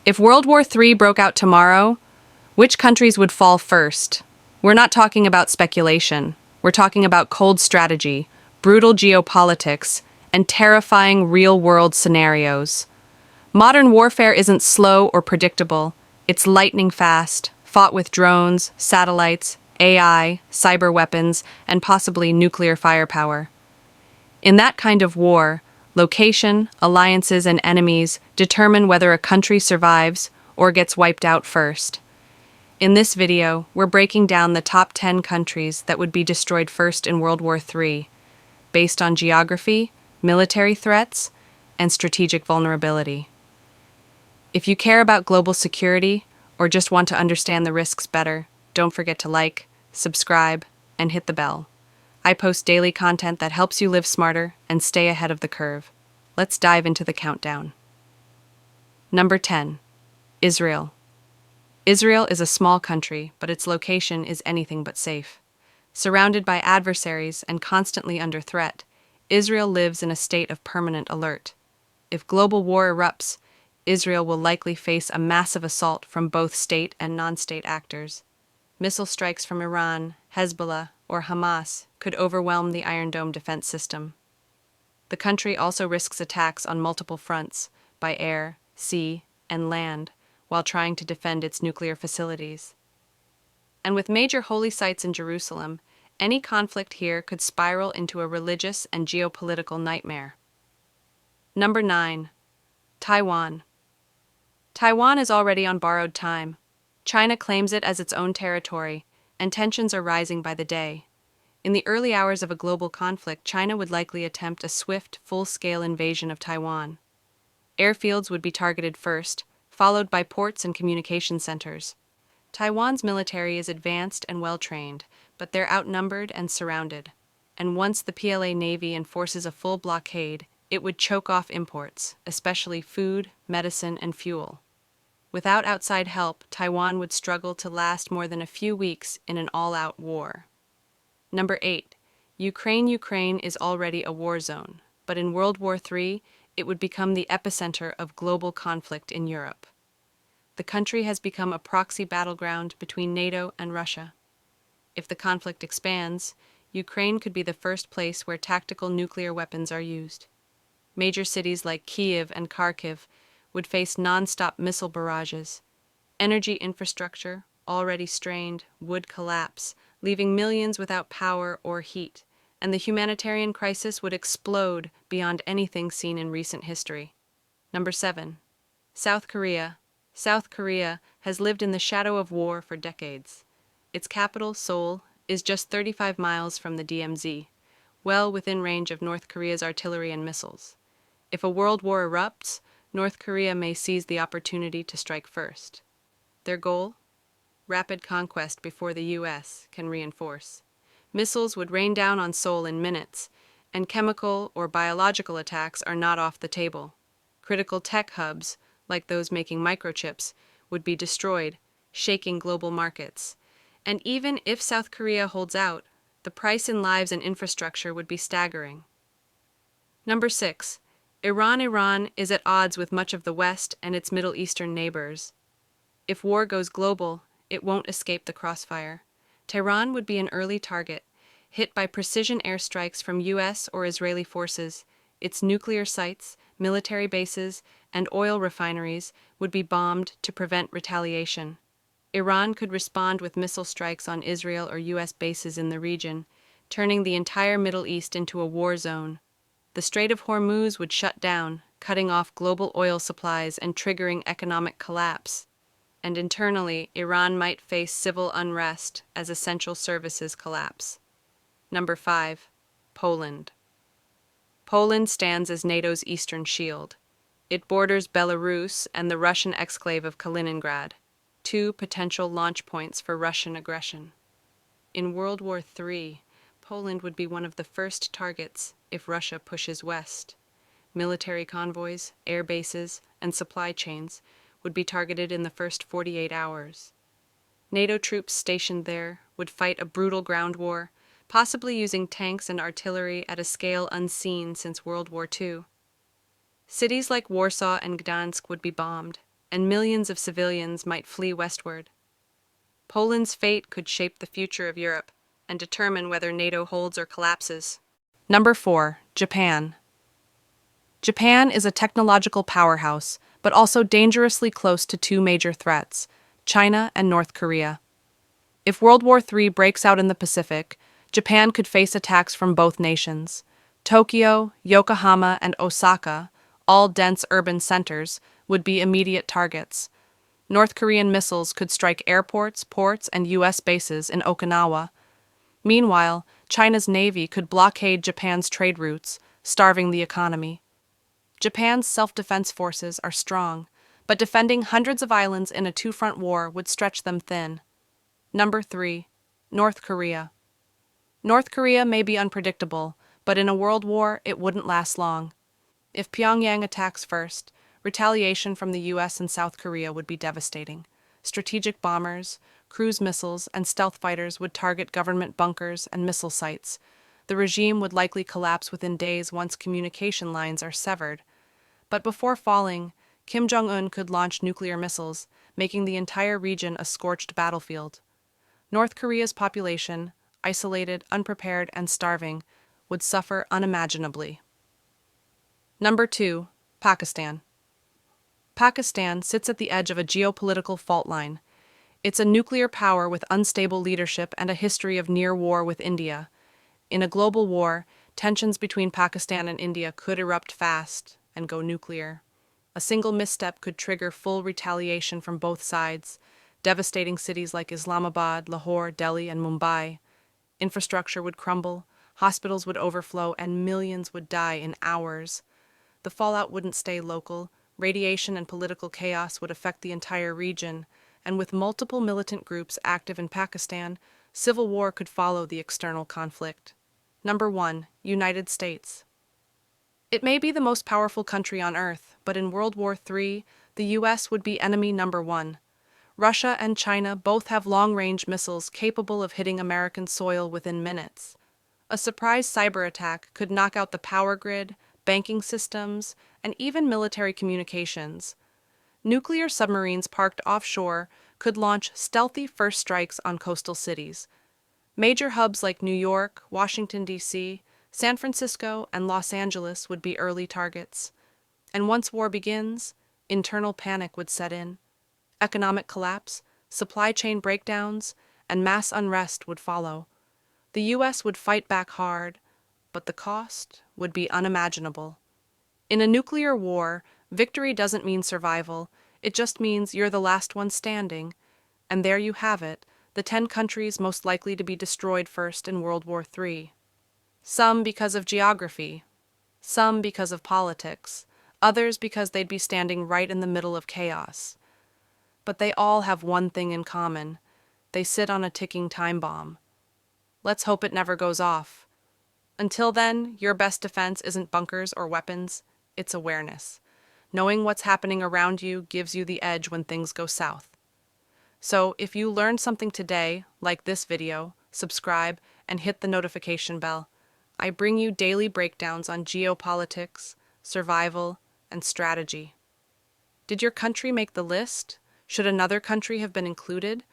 If World War III broke out tomorrow, which countries would fall first? We're not talking about speculation. We're talking about cold strategy, brutal geopolitics, and terrifying real-world scenarios. Modern warfare isn't slow or predictable. It's lightning fast, fought with drones, satellites, AI, cyberweapons, and possibly nuclear firepower. In that kind of war, location, alliances, and enemies determine whether a country survives or gets wiped out first. In this video, we're breaking down the top 10 countries that would be destroyed first in World War III, based on geography, military threats, and strategic vulnerability. If you care about global security or just want to understand the risks better, don't forget to like, subscribe, and hit the bell. I post daily content that helps you live smarter and stay ahead of the curve. Let's dive into the countdown. Number 10. Israel. Israel is a small country, but its location is anything but safe. Surrounded by adversaries and constantly under threat, Israel lives in a state of permanent alert. If global war erupts, Israel will likely face a massive assault from both state and non-state actors. Missile strikes from Iran, Hezbollah, or Hamas could overwhelm the Iron Dome defense system. The country also risks attacks on multiple fronts, by air, sea, and land, while trying to defend its nuclear facilities. And with major holy sites in Jerusalem, any conflict here could spiral into a religious and geopolitical nightmare. Number 9. Taiwan. Taiwan is already on borrowed time. China claims it as its own territory, and tensions are rising by the day. In the early hours of a global conflict, China would likely attempt a swift, full-scale invasion of Taiwan. Airfields would be targeted first, followed by ports and communication centers. Taiwan's military is advanced and well-trained, but they're outnumbered and surrounded. And once the PLA Navy enforces a full blockade, it would choke off imports, especially food, medicine, and fuel. Without outside help, Taiwan would struggle to last more than a few weeks in an all-out war. Number 8. Ukraine. Ukraine is already a war zone, but in World War III, it would become the epicenter of global conflict in Europe. The country has become a proxy battleground between NATO and Russia. If the conflict expands, Ukraine could be the first place where tactical nuclear weapons are used. Major cities like Kyiv and Kharkiv would face non-stop missile barrages. Energy infrastructure, already strained, would collapse, leaving millions without power or heat, and the humanitarian crisis would explode beyond anything seen in recent history. Number 7. South Korea. South Korea has lived in the shadow of war for decades. Its capital, Seoul, is just 35 miles from the DMZ, well within range of North Korea's artillery and missiles. If a world war erupts, North Korea may seize the opportunity to strike first. Their goal? Rapid conquest before the U.S. can reinforce. Missiles would rain down on Seoul in minutes, and chemical or biological attacks are not off the table. Critical tech hubs, like those making microchips, would be destroyed, shaking global markets. And even if South Korea holds out, the price in lives and infrastructure would be staggering. Number 6. Iran. Iran is at odds with much of the West and its Middle Eastern neighbors. If war goes global, it won't escape the crossfire. Tehran would be an early target, hit by precision airstrikes from U.S. or Israeli forces. Its nuclear sites, military bases, and oil refineries would be bombed to prevent retaliation. Iran could respond with missile strikes on Israel or U.S. bases in the region, turning the entire Middle East into a war zone. The Strait of Hormuz would shut down, cutting off global oil supplies and triggering economic collapse. And internally, Iran might face civil unrest as essential services collapse. Number 5. Poland. Poland stands as NATO's eastern shield. It borders Belarus and the Russian exclave of Kaliningrad, two potential launch points for Russian aggression. In World War III, Poland would be one of the first targets if Russia pushes west. Military convoys, air bases, and supply chains would be targeted in the first 48 hours. NATO troops stationed there would fight a brutal ground war, possibly using tanks and artillery at a scale unseen since World War II. Cities like Warsaw and Gdansk would be bombed, and millions of civilians might flee westward. Poland's fate could shape the future of Europe and determine whether NATO holds or collapses. Number 4. Japan. Japan is a technological powerhouse, but also dangerously close to two major threats, China and North Korea. If World War III breaks out in the Pacific, Japan could face attacks from both nations. Tokyo, Yokohama, and Osaka, all dense urban centers, would be immediate targets. North Korean missiles could strike airports, ports, and U.S. bases in Okinawa. Meanwhile, China's navy could blockade Japan's trade routes, starving the economy. Japan's self-defense forces are strong, but defending hundreds of islands in a two-front war would stretch them thin. Number 3. North Korea. North Korea may be unpredictable, but in a world war, it wouldn't last long. If Pyongyang attacks first, retaliation from the US and South Korea would be devastating. Strategic bombers, cruise missiles, and stealth fighters would target government bunkers and missile sites. The regime would likely collapse within days once communication lines are severed. But before falling, Kim Jong-un could launch nuclear missiles, making the entire region a scorched battlefield. North Korea's population, isolated, unprepared, and starving, would suffer unimaginably. Number 2. Pakistan. Pakistan sits at the edge of a geopolitical fault line. It's a nuclear power with unstable leadership and a history of near war with India. In a global war, tensions between Pakistan and India could erupt fast and go nuclear. A single misstep could trigger full retaliation from both sides, devastating cities like Islamabad, Lahore, Delhi, and Mumbai. Infrastructure would crumble, hospitals would overflow, and millions would die in hours. The fallout wouldn't stay local. Radiation and political chaos would affect the entire region, and with multiple militant groups active in Pakistan, civil war could follow the external conflict. Number 1. United States. It may be the most powerful country on Earth, but in World War III, the US would be enemy number 1. Russia and China both have long-range missiles capable of hitting American soil within minutes. A surprise cyber attack could knock out the power grid, banking systems, and even military communications. Nuclear submarines parked offshore could launch stealthy first strikes on coastal cities. Major hubs like New York, Washington, D.C., San Francisco, and Los Angeles would be early targets. And once war begins, internal panic would set in. Economic collapse, supply chain breakdowns, and mass unrest would follow. The U.S. would fight back hard, but the cost would be unimaginable. In a nuclear war, victory doesn't mean survival, it just means you're the last one standing. And there you have it, the 10 countries most likely to be destroyed first in World War III. Some because of geography, some because of politics, others because they'd be standing right in the middle of chaos. But they all have one thing in common. They sit on a ticking time bomb. Let's hope it never goes off. Until then, your best defense isn't bunkers or weapons, it's awareness. Knowing what's happening around you gives you the edge when things go south. So, if you learned something today, like this video, subscribe and hit the notification bell. I bring you daily breakdowns on geopolitics, survival, and strategy. Did your country make the list? Should another country have been included?